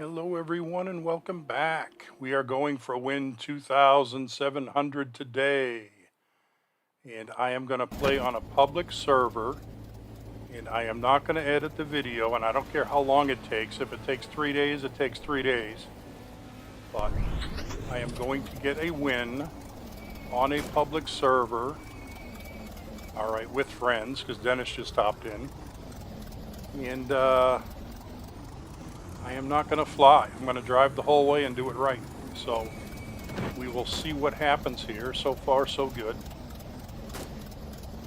Hello everyone and welcome back. We are going for win 2,700 today. And I am going to play on a public server. And I am not going to edit the video, and I don't care how long it takes. If it takes 3 days, it takes 3 days. But I am going to get a win on a public server. All right, with friends, because Dennis just stopped in. And I am not going to fly. I'm going to drive the whole way and do it right. So we will see what happens here. So far, so good.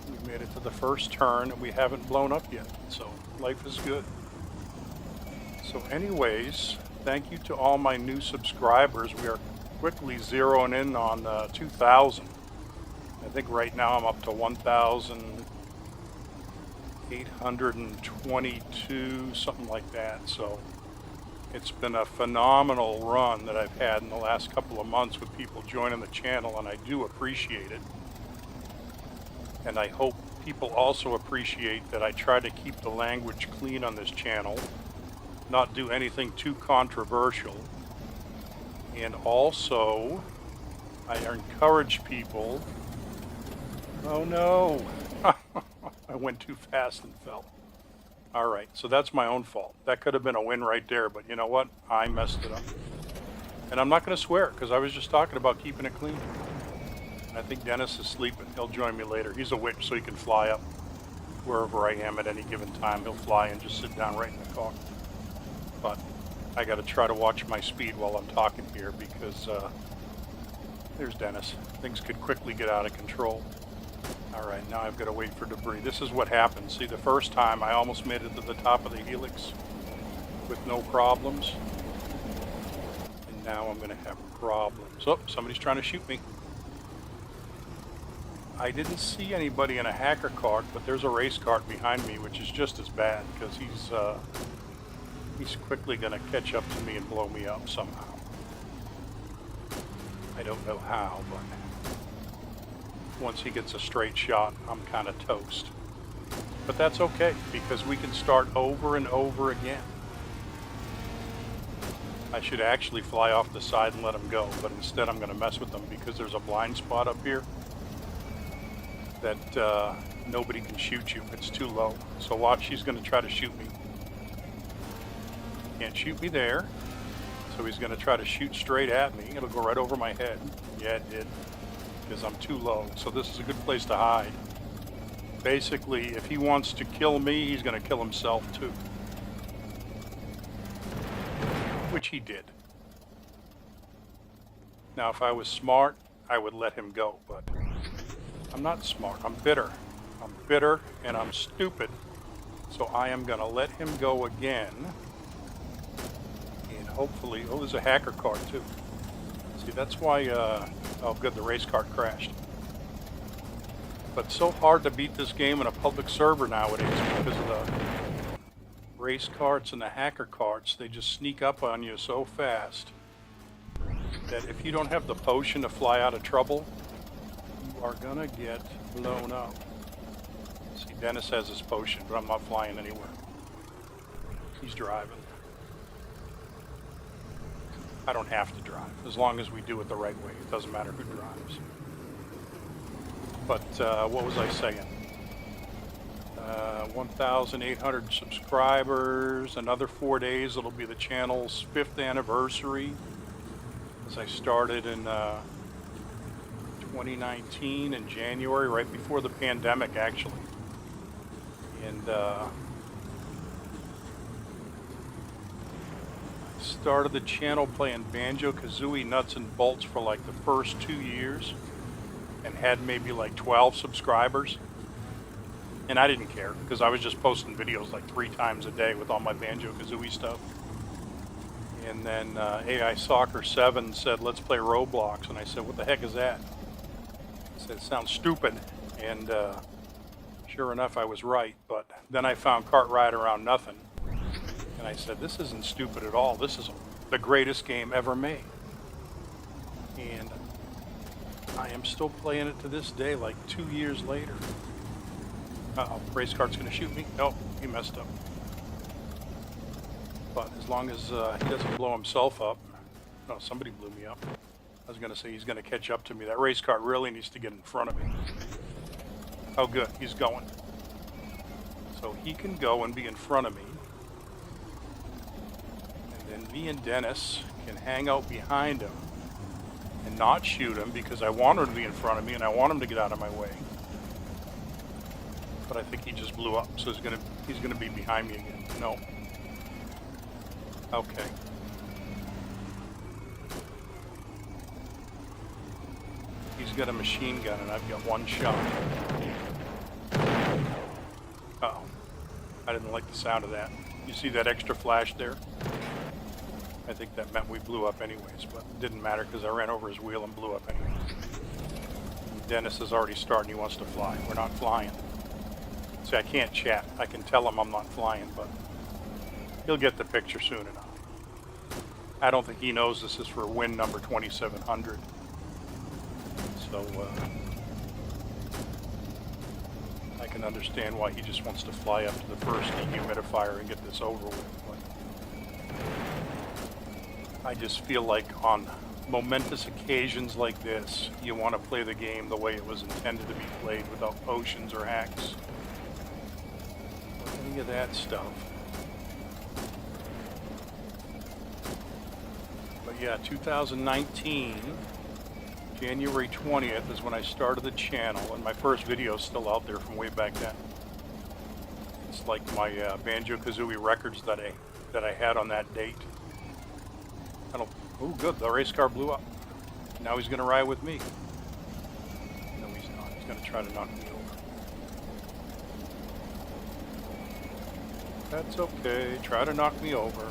We made it to the first turn and we haven't blown up yet. So life is good. So anyways, thank you to all my new subscribers. We are quickly zeroing in on 2,000. I think right now I'm up to 1,822, something like that. So it's been a phenomenal run that I've had in the last couple of months with people joining the channel, and I do appreciate it. And I hope people also appreciate that I try to keep the language clean on this channel, not do anything too controversial. And also, I encourage people... Oh no! I went too fast and fell. All right, so that's my own fault. That could have been a win right there, but you know what? I messed it up. And I'm not going to swear, because I was just talking about keeping it clean. And I think Dennis is sleeping. He'll join me later. He's a witch, so he can fly up wherever I am at any given time. He'll fly and just sit down right in the car. But I got to try to watch my speed while I'm talking here, because there's Dennis. Things could quickly get out of control. All right, now I've got to wait for debris. This is what happens. See, the first time I almost made it to the top of the helix with no problems. And now I'm going to have problems. Oh, somebody's trying to shoot me. I didn't see anybody in a hacker cart, but there's a race cart behind me, which is just as bad because he's quickly going to catch up to me and blow me up somehow. I don't know how, but... once he gets a straight shot, I'm kind of toast. But that's okay, because we can start over and over again. I should actually fly off the side and let him go, but instead I'm going to mess with them because there's a blind spot up here that nobody can shoot you. It's too low. So watch, he's going to try to shoot me. Can't shoot me there. So he's going to try to shoot straight at me. It'll go right over my head. Yeah, it did. Because I'm too low, so this is a good place to hide. Basically, if he wants to kill me, he's going to kill himself too. Which he did. Now, if I was smart, I would let him go, but I'm not smart. I'm bitter. I'm bitter and I'm stupid. So I am going to let him go again. And hopefully, oh, there's a hacker card too. See, that's why, oh good, the race cart crashed. But it's so hard to beat this game in a public server nowadays because of the race carts and the hacker carts. They just sneak up on you so fast that if you don't have the potion to fly out of trouble, you are gonna get blown up. See, Dennis has his potion, but I'm not flying anywhere. He's driving. I don't have to drive, as long as we do it the right way. It doesn't matter who drives. But what was I saying? 1,800 subscribers, another 4 days. It'll be the channel's 5th anniversary, as I started in 2019 in January, right before the pandemic, actually. And started the channel playing Banjo-Kazooie nuts and bolts for like the first 2 years and had maybe like 12 subscribers, and I didn't care because I was just posting videos like 3 times a day with all my Banjo-Kazooie stuff. And then AI Soccer 7 said, let's play Roblox, and I said, what the heck is that? He said, it sounds stupid, and sure enough I was right. But then I found Kart Ride Around Nothing. And I said, this isn't stupid at all. This is the greatest game ever made. And I am still playing it to this day, like 2 years later. Uh-oh, race cart's gonna shoot me. Nope, he messed up. But as long as he doesn't blow himself up. No, somebody blew me up. I was going to say he's going to catch up to me. That race car really needs to get in front of me. Oh, good. He's going. So he can go and be in front of me. And then me and Dennis can hang out behind him and not shoot him because I want him to be in front of me and I want him to get out of my way. But I think he just blew up, so he's gonna be behind me again. No. Okay. He's got a machine gun and I've got one shot. Uh-oh. I didn't like the sound of that. You see that extra flash there? I think that meant we blew up anyways, but it didn't matter because I ran over his wheel and blew up anyways. Dennis is already starting. He wants to fly. We're not flying. See, I can't chat. I can tell him I'm not flying, but he'll get the picture soon enough. I don't think he knows this is for win number 2700. So, I can understand why he just wants to fly up to the first dehumidifier and get this over with. But I just feel like on momentous occasions like this, you want to play the game the way it was intended to be played without potions or hacks. Any of that stuff. But yeah, 2019, January 20th is when I started the channel, and my first video is still out there from way back then. It's like my Banjo-Kazooie records that I had on that date. Oh good, the race car blew up. Now he's gonna ride with me. No, he's not. He's gonna try to knock me over. That's okay. Try to knock me over.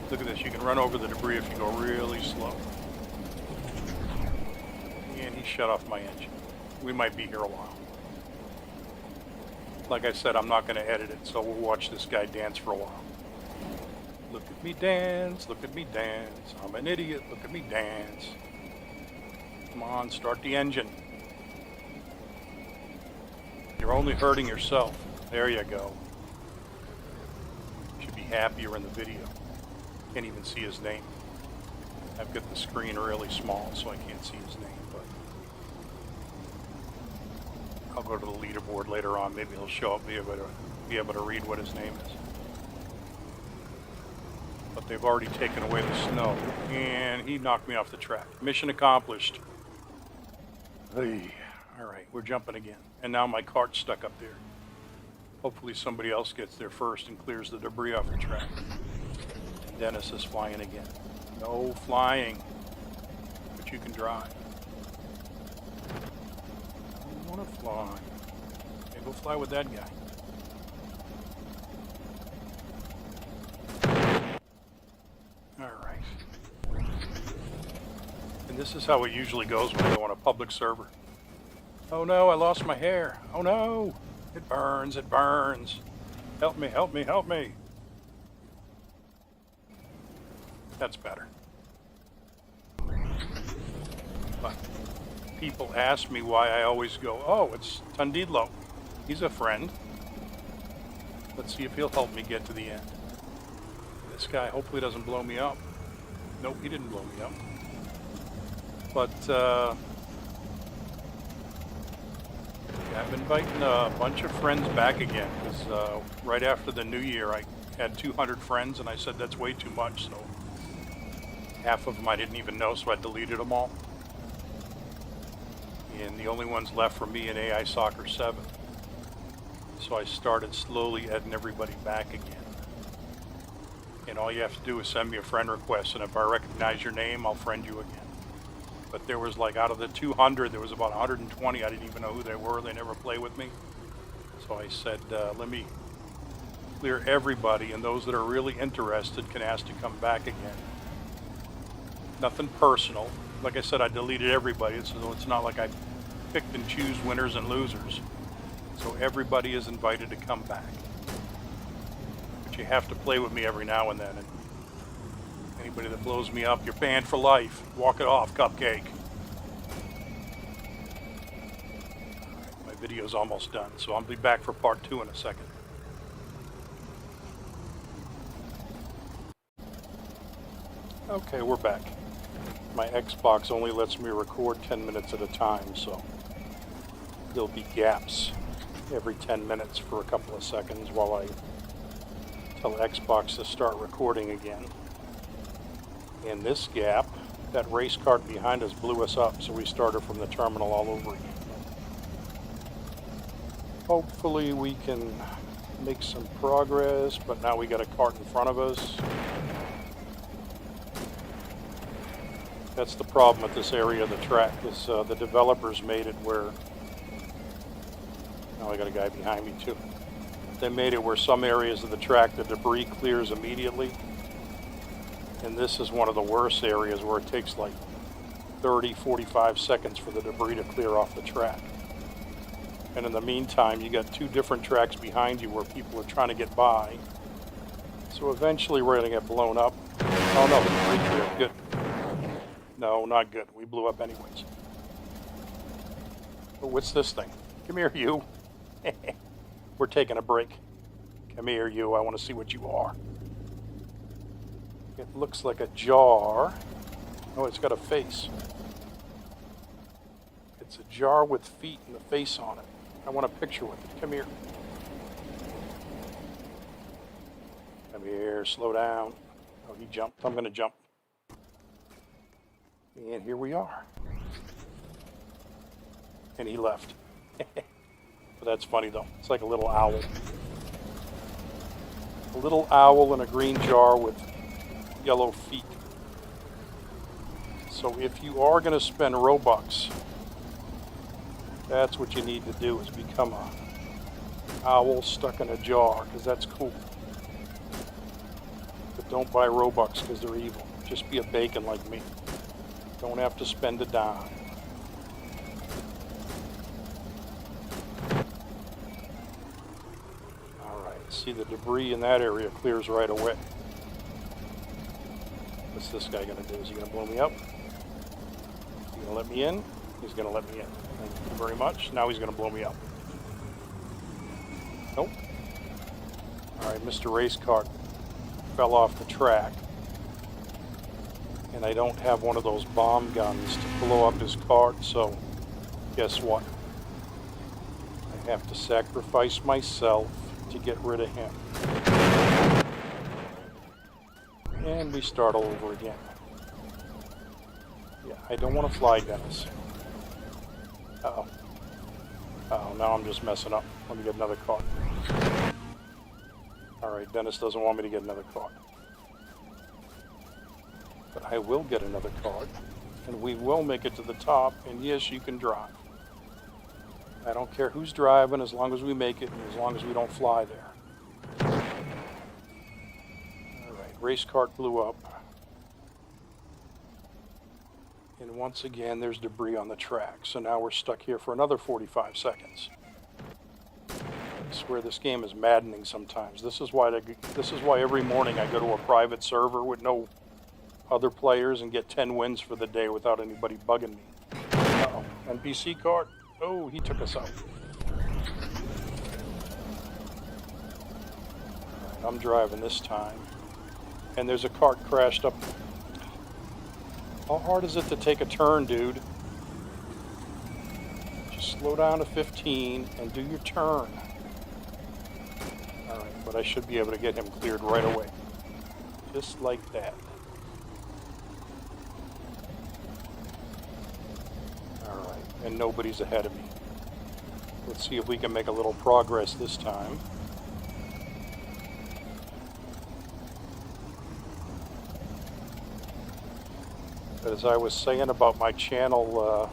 Look at this. You can run over the debris if you go really slow. And he shut off my engine. We might be here a while. Like I said, I'm not going to edit it, so we'll watch this guy dance for a while. Look at me dance. Look at me dance. I'm an idiot. Look at me dance. Come on, start the engine. You're only hurting yourself. There you go. Should be happier in the video. Can't even see his name. I've got the screen really small, so I can't see his name, but I'll go to the leaderboard later on. Maybe he'll show up, be able to read what his name is. But they've already taken away the snow, and he knocked me off the track. Mission accomplished. Hey. All right, we're jumping again. And now my cart's stuck up there. Hopefully somebody else gets there first and clears the debris off the track. And Dennis is flying again. No flying, but you can drive. I don't want to fly. Okay, go fly with that guy. All right. And this is how it usually goes when I go on a public server. Oh no, I lost my hair. Oh no, it burns, it burns. Help me, help me, help me. That's better. But people ask me why I always go, oh, it's Tundidlo. He's a friend. Let's see if he'll help me get to the end. This guy hopefully doesn't blow me up. Nope, he didn't blow me up. But, I'm inviting a bunch of friends back again, because right after the new year I had 200 friends, and I said that's way too much, so half of them I didn't even know, so I deleted them all. And the only ones left were me and AI Soccer 7. So I started slowly adding everybody back again. And all you have to do is send me a friend request, and if I recognize your name, I'll friend you again. But there was like, out of the 200, there was about 120. I didn't even know who they were. They never play with me. So I said, let me clear everybody, and those that are really interested can ask to come back again. Nothing personal. Like I said, I deleted everybody, so it's not like I picked and choose winners and losers. So everybody is invited to come back. But you have to play with me every now and then. And anybody that blows me up, you're banned for life. Walk it off, cupcake. Alright, my video's almost done, so I'll be back for part 2 in a second. Okay, we're back. My Xbox only lets me record 10 minutes at a time, so there'll be gaps every 10 minutes for a couple of seconds while I tell Xbox to start recording again. In this gap, that race cart behind us blew us up, so we started from the terminal all over again. Hopefully we can make some progress, but now we got a cart in front of us. That's the problem with this area of the track. The developers made it where, now I got a guy behind me too. They made it where some areas of the track the debris clears immediately. And this is one of the worst areas where it takes like 30, 45 seconds for the debris to clear off the track. And in the meantime, you got two different tracks behind you where people are trying to get by. So eventually we're gonna get blown up. Oh no, the debris cleared, good. No, not good. We blew up anyways. But what's this thing? Come here, you. We're taking a break. Come here, you. I want to see what you are. It looks like a jar. Oh, it's got a face. It's a jar with feet and a face on it. I want a picture with it. Come here. Come here. Slow down. Oh, he jumped. I'm going to jump. And here we are. And he left. But that's funny though. It's like a little owl. A little owl in a green jar with yellow feet. So if you are going to spend Robux, that's what you need to do, is become a owl stuck in a jar, because that's cool. But don't buy Robux because they're evil. Just be a bacon like me. Don't have to spend a dime. Alright, see, the debris in that area clears right away. What's this guy going to do? Is he going to blow me up? Is he going to let me in? He's going to let me in. Thank you very much. Now he's going to blow me up. Nope. Alright, Mr. Race Cart fell off the track. And I don't have one of those bomb guns to blow up his cart, so guess what? I have to sacrifice myself to get rid of him. And we start all over again. Yeah, I don't want to fly, Dennis. Uh-oh. Uh-oh, now I'm just messing up. Let me get another cart. Alright, Dennis doesn't want me to get another cart. But I will get another card, and we will make it to the top, and yes, you can drive. I don't care who's driving, as long as we make it, and as long as we don't fly there. Alright, race cart blew up. And once again, there's debris on the track, so now we're stuck here for another 45 seconds. I swear this game is maddening sometimes. This is why every morning I go to a private server with no other players and get 10 wins for the day without anybody bugging me. Uh-oh. NPC cart. Oh, he took us out. Right, I'm driving this time. And there's a cart crashed up. How hard is it to take a turn, dude? Just slow down to 15 and do your turn. Alright, but I should be able to get him cleared right away. Just like that. And nobody's ahead of me. Let's see if we can make a little progress this time. But as I was saying about my channel,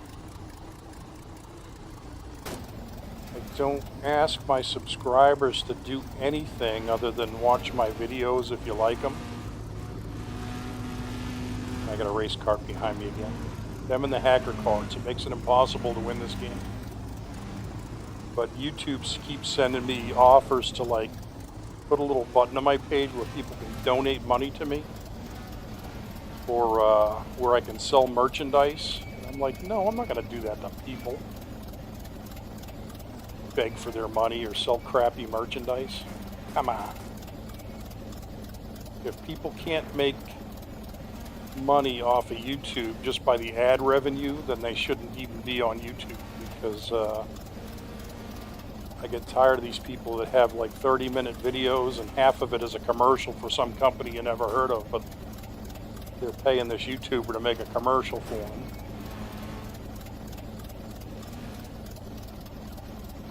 I don't ask my subscribers to do anything other than watch my videos if you like them. I got a race cart behind me again. Them and the hacker cards. It makes it impossible to win this game. But YouTube keeps sending me offers to like put a little button on my page where people can donate money to me, or where I can sell merchandise. And I'm like, no, I'm not going to do that to people. Beg for their money or sell crappy merchandise. Come on. If people can't make money off of YouTube just by the ad revenue, then they shouldn't even be on YouTube, because I get tired of these people that have like 30-minute videos and half of it is a commercial for some company you never heard of, but they're paying this YouTuber to make a commercial for them.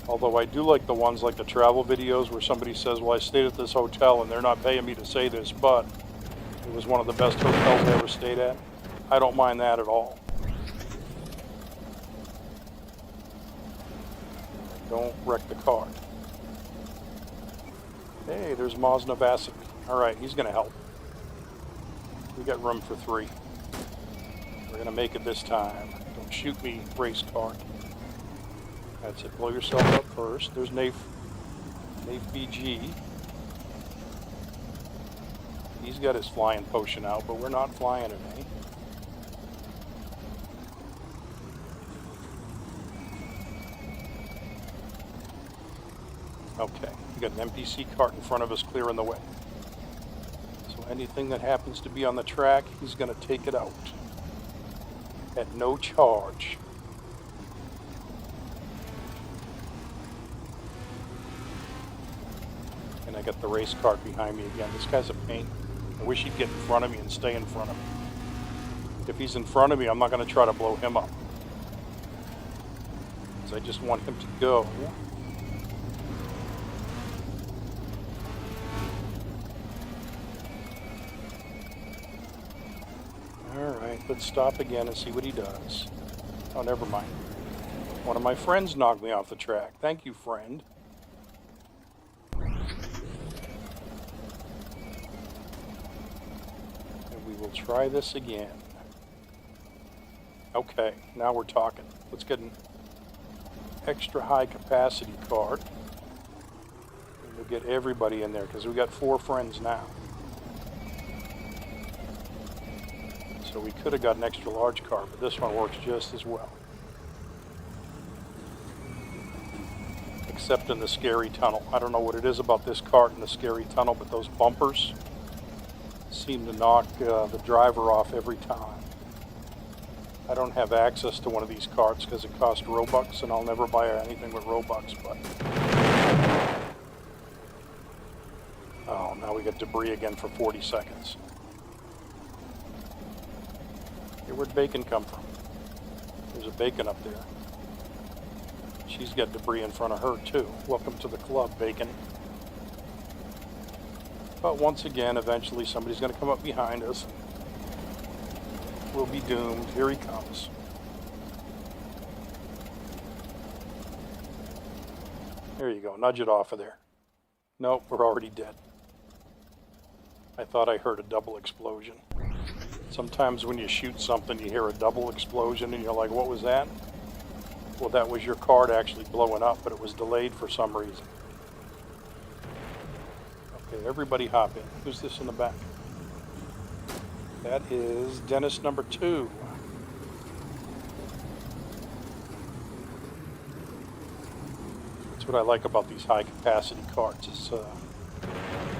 Although I do like the ones like the travel videos where somebody says, well, I stayed at this hotel and they're not paying me to say this, but it was one of the best hotels I ever stayed at. I don't mind that at all. Don't wreck the car. Hey, there's Maz Navasic. Alright, he's going to help. We got room for 3. We're going to make it this time. Don't shoot me, race car. That's it. Blow yourself up first. There's Nafe BG. He's got his flying potion out, but we're not flying today. Okay, we got an NPC cart in front of us clearing the way. So anything that happens to be on the track, he's going to take it out at no charge. And I got the race cart behind me again. This guy's a pain. I wish he'd get in front of me and stay in front of me. If he's in front of me, I'm not going to try to blow him up, because I just want him to go. Alright, let's stop again and see what he does. Oh, never mind. One of my friends knocked me off the track. Thank you, friend. We'll try this again. Okay, now we're talking. Let's get an extra high capacity card. And we'll get everybody in there because we got 4 friends now. So we could have got an extra large card, but this one works just as well. Except in the scary tunnel. I don't know what it is about this cart in the scary tunnel, but those bumpers seem to knock the driver off every time. I don't have access to one of these carts because it costs Robux, and I'll never buy anything with Robux, but... Oh, now we got debris again for 40 seconds. Hey, where'd Bacon come from? There's a Bacon up there. She's got debris in front of her, too. Welcome to the club, Bacon. But once again, eventually somebody's going to come up behind us. We'll be doomed. Here he comes. There you go. Nudge it off of there. Nope, we're already dead. I thought I heard a double explosion. Sometimes when you shoot something, you hear a double explosion and you're like, what was that? Well, that was your card actually blowing up, but it was delayed for some reason. Okay, everybody hop in. Who's this in the back? That is Dennis number 2. That's what I like about these high capacity carts. Is,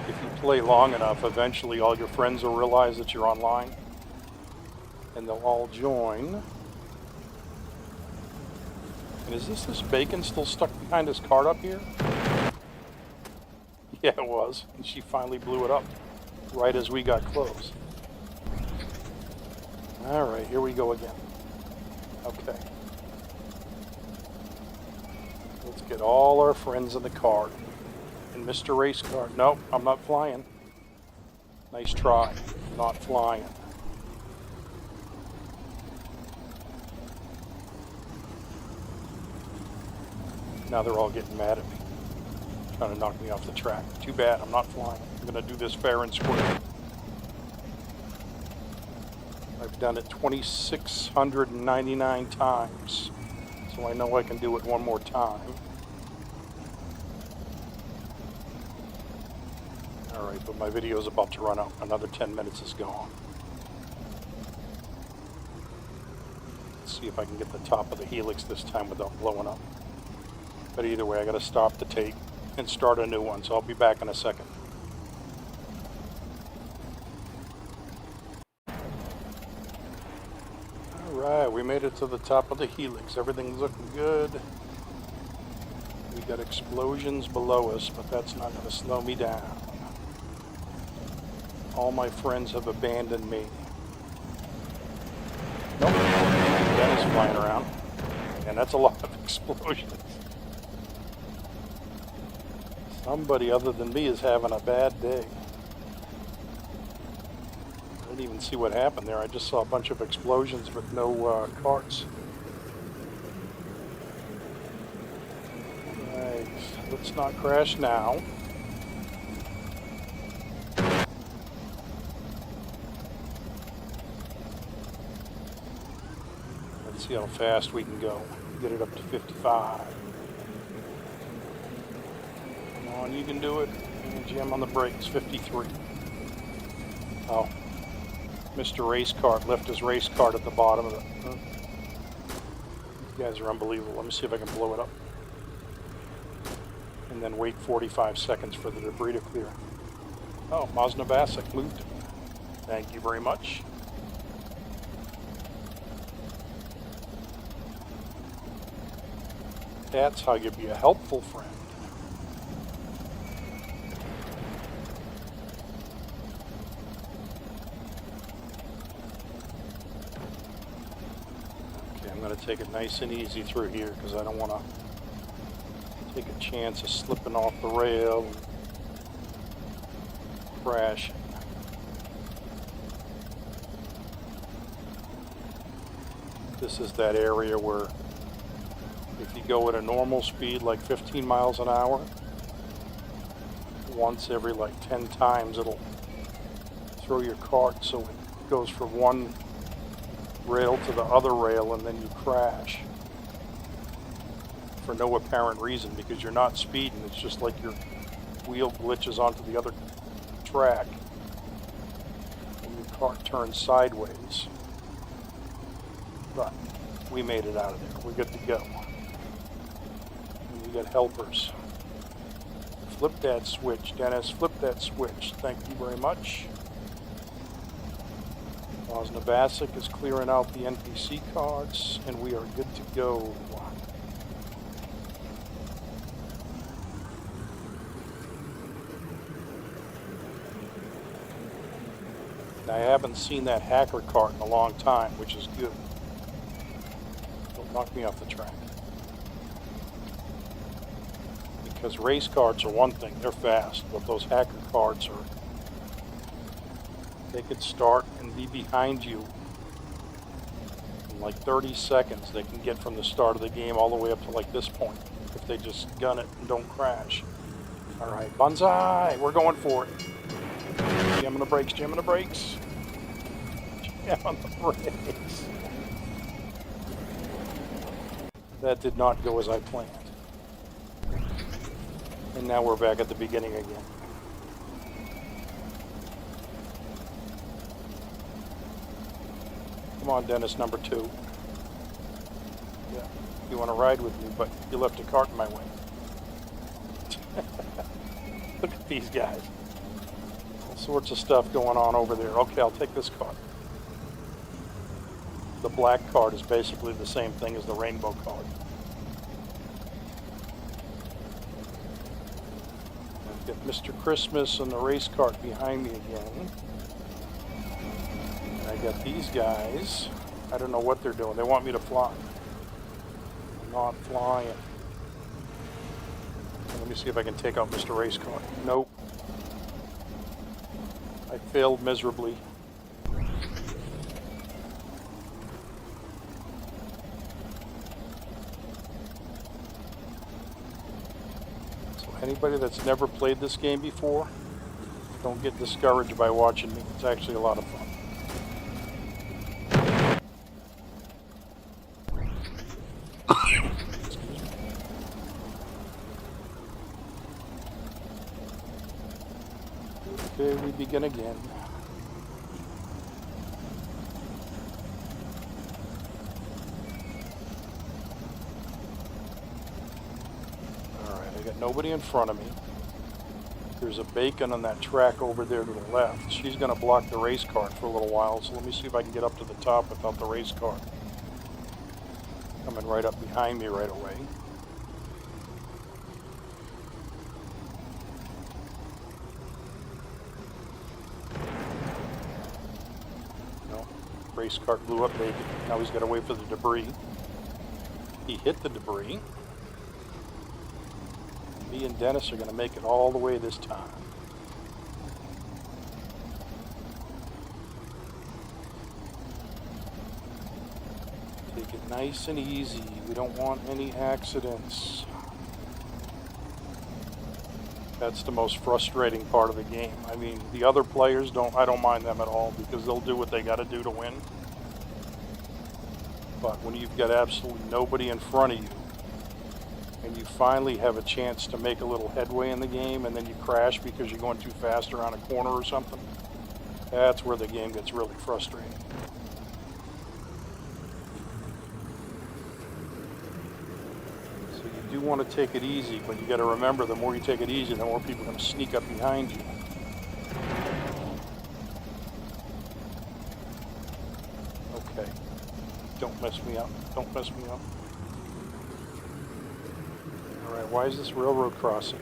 if you play long enough, eventually all your friends will realize that you're online. And they'll all join. And is this Bacon still stuck behind his cart up here? Yeah, it was. And she finally blew it up right as we got close. Alright, here we go again. Okay. Let's get all our friends in the car. And Mr. Race Car. Nope, I'm not flying. Nice try. Not flying. Now they're all getting mad at me. Trying to knock me off the track. Too bad, I'm not flying. I'm going to do this fair and square. I've done it 2,699 times. So I know I can do it one more time. Alright, but my video is about to run out. Another 10 minutes is gone. Let's see if I can get the top of the helix this time without blowing up. But either way, I got to stop the tape and start a new one, so I'll be back in a second. we made it to the top of the helix. Everything's looking good. We got explosions below us, but that's not going to slow me down. All my friends have abandoned me. Nope. Dennis flying around. And that's a lot of explosions. Somebody other than me is having a bad day. I didn't even see what happened there. I just saw a bunch of explosions with no carts. Alright, let's not crash now. Let's see how fast we can go. Get it up to 55. Come on, you can do it. And jam on the brakes, 53. Oh. Mr. Race Cart left his race cart at the bottom of it. You guys are unbelievable. Let me see if I can blow it up. And then wait 45 seconds for the debris to clear. Oh, Maznabasic moved it. Thank you very much. That's how you be a helpful friend. Okay, I'm going to take it nice and easy through here because I don't want to take a chance of slipping off the rail and crashing. This is that area where if you go at a normal speed, like 15 miles an hour, once every like 10 times it'll throw your cart so it goes from one rail to the other rail and then you crash for no apparent reason because you're not speeding. It's just like your wheel glitches onto the other track and your cart turns sideways. But we made it out of there. We're good to go. Got helpers. Flip that switch, Dennis. Flip that switch. Thank you very much. Maznabasic is clearing out the NPC cards, and we are good to go. I haven't seen that hacker cart in a long time, which is good. Don't knock me off the track. Because race carts are one thing, they're fast, but those hacker carts are, they could start and be behind you in like 30 seconds. They can get from the start of the game all the way up to like this point if they just gun it and don't crash. All right, banzai, we're going for it. Jamming the brakes, jamming the brakes. Jam on the brakes. That did not go as I planned. And now we're back at the beginning again. Come on, Dennis, number 2. Yeah, you want to ride with me, but you left a cart in my way. Look at these guys. All sorts of stuff going on over there. Okay, I'll take this cart. The black cart is basically the same thing as the rainbow cart. Get Mr. Christmas and the race cart behind me again. And I got these guys. I don't know what they're doing. They want me to fly. I'm not flying. Let me see if I can take out Mr. Race Cart. Nope. I failed miserably. Anybody that's never played this game before, don't get discouraged by watching me. It's actually a lot of fun. Okay, we begin again. Nobody in front of me. There's a bacon on that track over there to the left. She's going to block the race cart for a little while, so let me see if I can get up to the top without the race cart. Coming right up behind me right away. No, race cart blew up, baby. Now he's got to wait for the debris. He hit the debris. Me and Dennis are going to make it all the way this time. Take it nice and easy. We don't want any accidents. That's the most frustrating part of the game. I mean, the other players I don't mind them at all because they'll do what they got to do to win. But when you've got absolutely nobody in front of you, and you finally have a chance to make a little headway in the game, and then you crash because you're going too fast around a corner or something, that's where the game gets really frustrating. So you do want to take it easy, but you got to remember, the more you take it easy, the more people are going to sneak up behind you. Okay. Don't mess me up. Don't mess me up. Alright, why is this railroad crossing?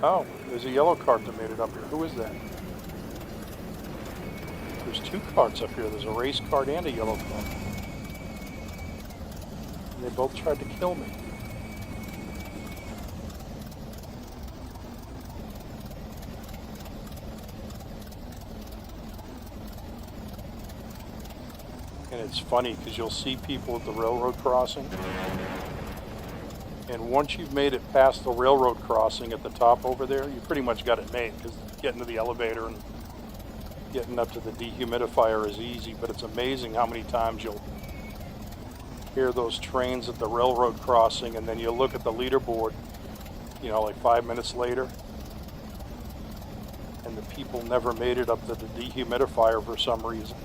Oh, there's a yellow cart that made it up here. Who is that? There's two carts up here. There's a race cart and a yellow cart. And they both tried to kill me. And it's funny because you'll see people at the railroad crossing. And once you've made it past the railroad crossing at the top over there, you pretty much got it made, because getting to the elevator and getting up to the dehumidifier is easy, but it's amazing how many times you'll hear those trains at the railroad crossing, and then you look at the leaderboard, you know, like 5 minutes later, and the people never made it up to the dehumidifier for some reason.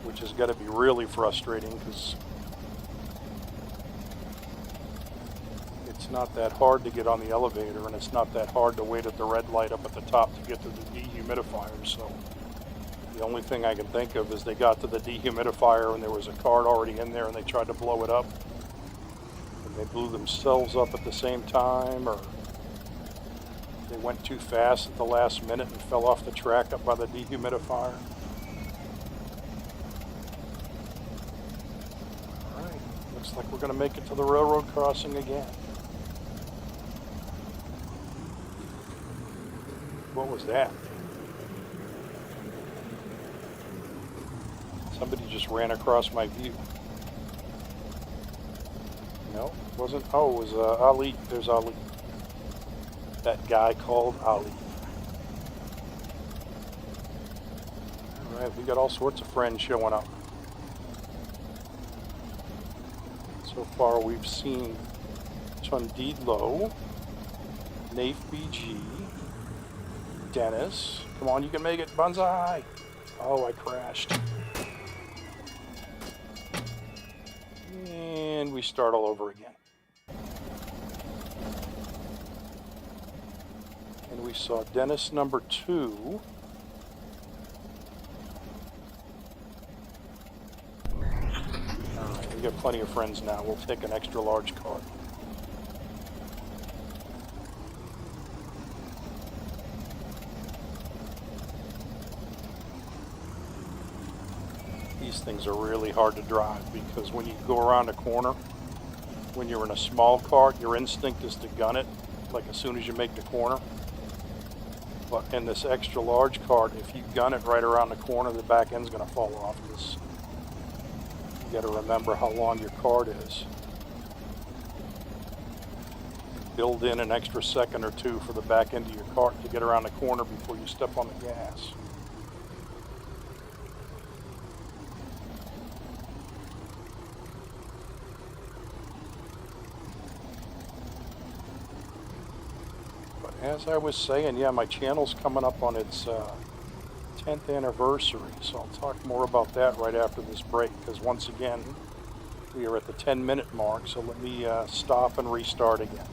Which has got to be really frustrating because it's not that hard to get on the elevator, and it's not that hard to wait at the red light up at the top to get to the dehumidifier. So the only thing I can think of is they got to the dehumidifier and there was a cart already in there and they tried to blow it up, and they blew themselves up at the same time, or they went too fast at the last minute and fell off the track up by the dehumidifier. Looks like we're going to make it to the railroad crossing again. What was that? Somebody just ran across my view. No, it wasn't. Oh, it was Ali. There's Ali. That guy called Ali. All right, we got all sorts of friends showing up. So far we've seen Tundidlo, Nafe BG, Dennis. Come on, you can make it. Banzai! Oh, I crashed. And we start all over again. And we saw Dennis number 2. We got plenty of friends now. We'll take an extra large cart. These things are really hard to drive because when you go around a corner, when you're in a small cart, your instinct is to gun it, like as soon as you make the corner. But in this extra large cart, if you gun it right around the corner, the back end's going to fall off. Because you got to remember how long your cart is. Build in an extra second or two for the back end of your cart to get around the corner before you step on the gas. But as I was saying, yeah, my channel's coming up on its 10th anniversary, so I'll talk more about that right after this break, because once again we are at the 10-minute mark, so let me stop and restart again.